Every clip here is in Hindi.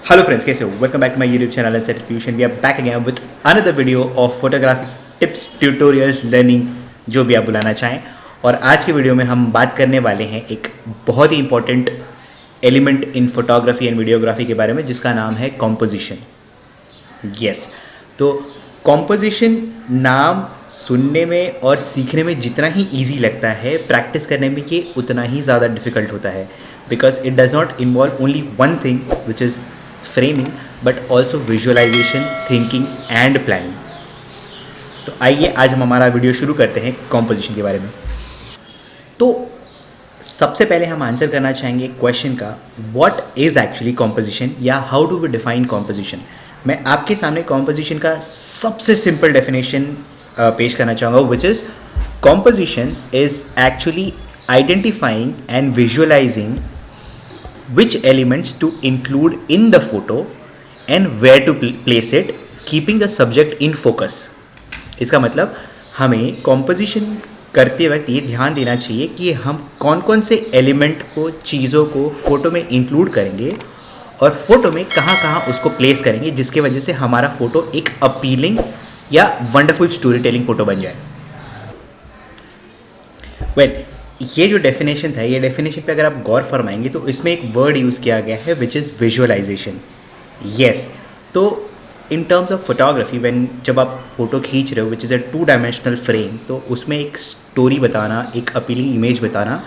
Hello friends, कैसे हो? Welcome back to my YouTube channel and Set Fusion. We are back again with another video of photography tips, tutorials, learning, जो भी आप बुलाना चाहें. और आज के वीडियो में हम बात करने वाले हैं एक बहुत ही important element in photography and videography के बारे में, जिसका नाम है कॉम्पोजिशन. यस, तो कॉम्पोजिशन नाम सुनने में और सीखने में जितना ही ईजी लगता है, प्रैक्टिस करने में ये उतना ही ज़्यादा डिफ़िकल्ट होता है. Because it does not involve only one thing which is framing, but also visualisation, thinking and planning. तो आइए आज हम हमारा वीडियो शुरू करते हैं कॉम्पोजिशन के बारे में. तो सबसे पहले हम आंसर करना चाहेंगे क्वेश्चन का, व्हाट इज़ एक्चुअली कॉम्पोजिशन या how do we define composition. मैं आपके सामने कॉम्पोजिशन का सबसे सिंपल डेफिनेशन पेश करना चाहूँगा, which is composition is actually identifying and visualising which elements to include in the photo and where to place it, keeping the subject in focus. इसका मतलब हमें कॉम्पोजिशन करते वक्त ये ध्यान देना चाहिए कि हम कौन कौन से एलिमेंट को, चीज़ों को फ़ोटो में इंक्लूड करेंगे और फोटो में कहाँ कहाँ उसको प्लेस करेंगे, जिसके वजह से हमारा फ़ोटो एक अपीलिंग या वंडरफुल स्टोरी टेलिंग फ़ोटो बन जाए. ये जो डेफिनेशन था, ये डेफिनेशन पे अगर आप गौर फरमाएंगे तो इसमें एक वर्ड यूज़ किया गया है विच इज़ विजुअलाइजेशन. यस, तो इन टर्म्स ऑफ फोटोग्राफी जब आप फोटो खींच रहे हो which is a 2 dimensional frame, तो उसमें एक स्टोरी बताना, एक अपीलिंग इमेज बताना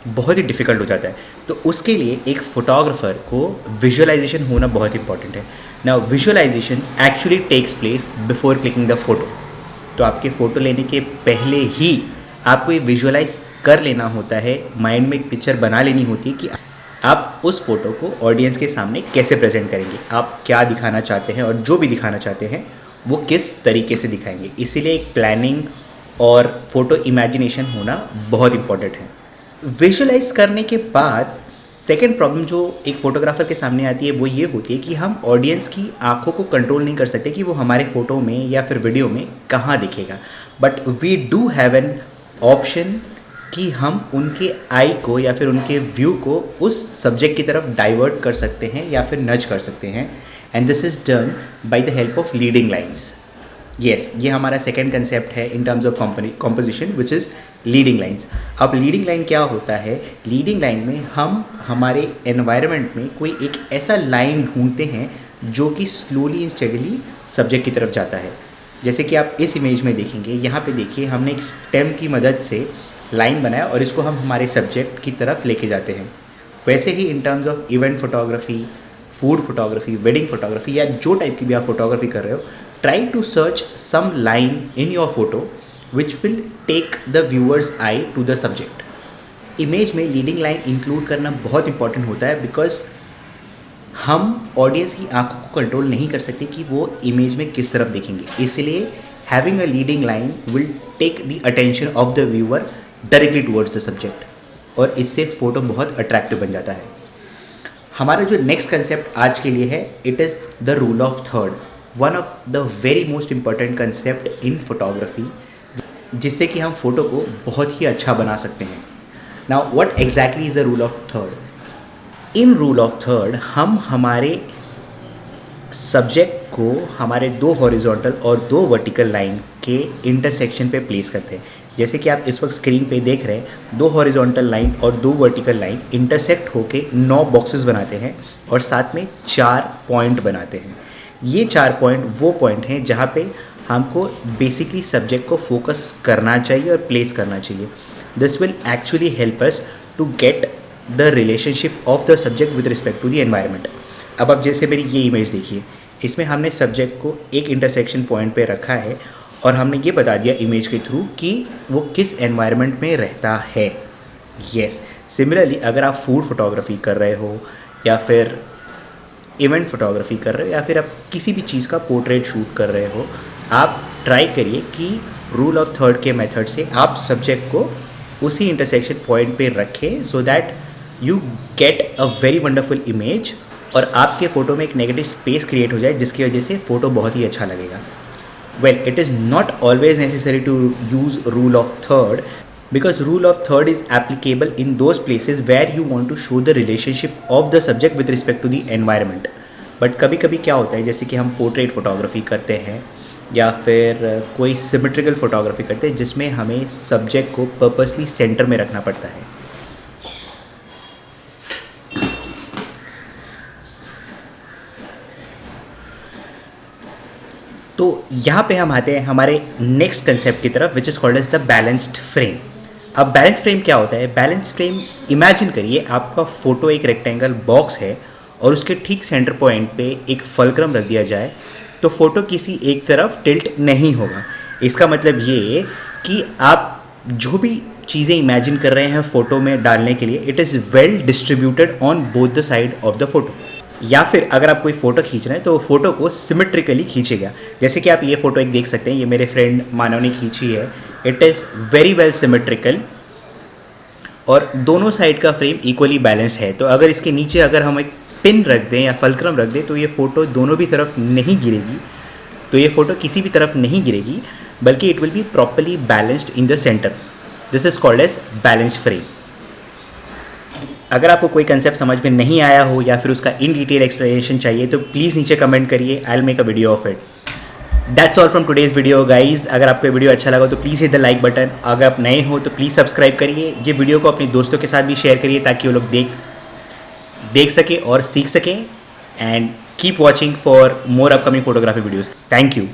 बहुत ही डिफ़िकल्ट हो जाता है. तो उसके लिए एक फोटोग्राफर को विजुअलाइजेशन होना बहुत इंपॉर्टेंट है. Now visualisation actually takes place before clicking the photo. तो आपके फ़ोटो लेने के पहले ही आपको ये विजुअलाइज कर लेना होता है, माइंड में एक पिक्चर बना लेनी होती है कि आप उस फोटो को ऑडियंस के सामने कैसे प्रेजेंट करेंगे, आप क्या दिखाना चाहते हैं और जो भी दिखाना चाहते हैं वो किस तरीके से दिखाएंगे. इसीलिए एक प्लानिंग और फोटो इमेजिनेशन होना बहुत इंपॉर्टेंट है. विजुअलाइज करने के बाद सेकेंड प्रॉब्लम जो एक फ़ोटोग्राफर के सामने आती है वो ये होती है कि हम ऑडियंस की आंखों को कंट्रोल नहीं कर सकते कि वो हमारे फ़ोटो में या फिर वीडियो में कहाँ दिखेगा. But we do have an option कि हम उनके आई को या फिर उनके व्यू को उस सब्जेक्ट की तरफ डाइवर्ट कर सकते हैं या फिर नज कर सकते हैं. And this is done by the help of leading lines. Yes, ये हमारा सेकेंड कंसेप्ट है इन terms of composition which is leading lines. अब लीडिंग लाइन क्या होता है? लीडिंग लाइन में हम हमारे एनवायरनमेंट में कोई एक ऐसा लाइन ढूंढते हैं जो कि स्लोली एंड स्टेडीली सब्जेक्ट की तरफ जाता है. जैसे कि आप इस इमेज में देखेंगे, यहाँ पे देखिए हमने एक स्टेम की मदद से लाइन बनाया और इसको हम हमारे सब्जेक्ट की तरफ लेके जाते हैं. वैसे ही in terms of event photography, food photography, wedding photography या जो टाइप की भी आप फोटोग्राफी कर रहे हो, try to search some line in your photo which will take the viewers eye to the subject. Image में लीडिंग लाइन इंक्लूड करना बहुत इंपॉर्टेंट होता है, बिकॉज हम ऑडियंस की आंखों को कंट्रोल नहीं कर सकते कि वो इमेज में किस तरफ देखेंगे. इसलिए having a leading line will take the attention of the viewer directly towards the subject, और इससे फ़ोटो बहुत अट्रैक्टिव बन जाता है. हमारा जो नेक्स्ट कंसेप्ट आज के लिए है, it is the rule of third, one of the very most important concept in photography, जिससे कि हम फ़ोटो को बहुत ही अच्छा बना सकते हैं. Now what exactly is the rule of third? In rule of third हम हमारे सब्जेक्ट को हमारे 2 हॉरिजॉन्टल और 2 वर्टिकल लाइन के इंटरसेक्शन पे प्लेस करते हैं. जैसे कि आप इस वक्त स्क्रीन पे देख रहे हैं, 2 हॉरिजॉन्टल लाइन और 2 वर्टिकल लाइन इंटरसेक्ट होके 9 बॉक्सेस बनाते हैं और साथ में 4 पॉइंट बनाते हैं. ये 4 पॉइंट वो पॉइंट हैं जहाँ पे हमको बेसिकली सब्जेक्ट को फोकस करना चाहिए और प्लेस करना चाहिए. This will actually help us to get the relationship of the subject with respect to the environment. अब आप जैसे मेरी ये इमेज देखिए, इसमें हमने सब्जेक्ट को एक इंटरसेक्शन पॉइंट पे रखा है और हमने ये बता दिया इमेज के थ्रू कि वो किस एनवायरनमेंट में रहता है. येस, सिमिलरली अगर आप फूड फोटोग्राफी कर रहे हो या फिर इवेंट फोटोग्राफी कर रहे हो या फिर आप किसी भी चीज़ का पोर्ट्रेट शूट कर रहे हो, आप ट्राई करिए कि रूल ऑफ थर्ड के मेथड से आप सब्जेक्ट को उसी इंटरसेक्शन पॉइंट पे रखें, so that you get a very wonderful image और आपके फ़ोटो में एक नेगेटिव स्पेस क्रिएट हो जाए, जिसकी वजह से फ़ोटो बहुत ही अच्छा लगेगा. Well, it is not always necessary to use rule of third, because rule of third is applicable in those places where you want to show the relationship of the subject with respect to the environment. But कभी कभी क्या होता है, जैसे कि हम पोर्ट्रेट फोटोग्राफी करते हैं या फिर कोई सिमेट्रिकल फोटोग्राफी करते हैं जिसमें हमें सब्जेक्ट को पर्पसली सेंटर में रखना पड़ता है। तो यहाँ पे हम आते हैं हमारे नेक्स्ट कंसेप्ट की तरफ, which is called as the balanced frame. अब बैलेंस फ्रेम क्या होता है? बैलेंस फ्रेम, इमेजिन करिए आपका फोटो एक रेक्टेंगल बॉक्स है और उसके ठीक सेंटर पॉइंट पे एक फलक्रम रख दिया जाए तो फोटो किसी एक तरफ टिल्ट नहीं होगा। इसका मतलब ये कि आप जो भी चीज़ें इमेजिन कर रहे हैं फ़ोटो में डालने के लिए, it is well distributed on both the side of the photo. या फिर अगर आप कोई फ़ोटो खींच रहे हैं तो फोटो को सिमेट्रिकली खींचेगा। जैसे कि आप ये फ़ोटो एक देख सकते हैं, ये मेरे फ्रेंड मानव ने खींची है। It is very well symmetrical और दोनों साइड का फ्रेम इक्वली बैलेंस्ड है। तो अगर इसके नीचे अगर हम एक पिन रख दें या फलक्रम रख दें तो ये फ़ोटो दोनों भी तरफ नहीं गिरेगी, तो ये फ़ोटो किसी भी तरफ नहीं गिरेगी, बल्कि it will be properly balanced in the centre. This is called as balanced frame. अगर आपको कोई कंसेप्ट समझ में नहीं आया हो या फिर उसका इन डिटेल एक्सप्लेनेशन चाहिए तो प्लीज़ नीचे कमेंट करिए, I will make a video of it. That's all from today's video guys. अगर आपको ये वीडियो अच्छा लगा तो please hit the like button. अगर आप नए हो तो प्लीज़ सब्सक्राइब करिए। ये वीडियो को अपने दोस्तों के साथ भी शेयर करिए ताकि वो लोग देख सके और सीख सकें। And keep watching for more upcoming photography videos. Thank you.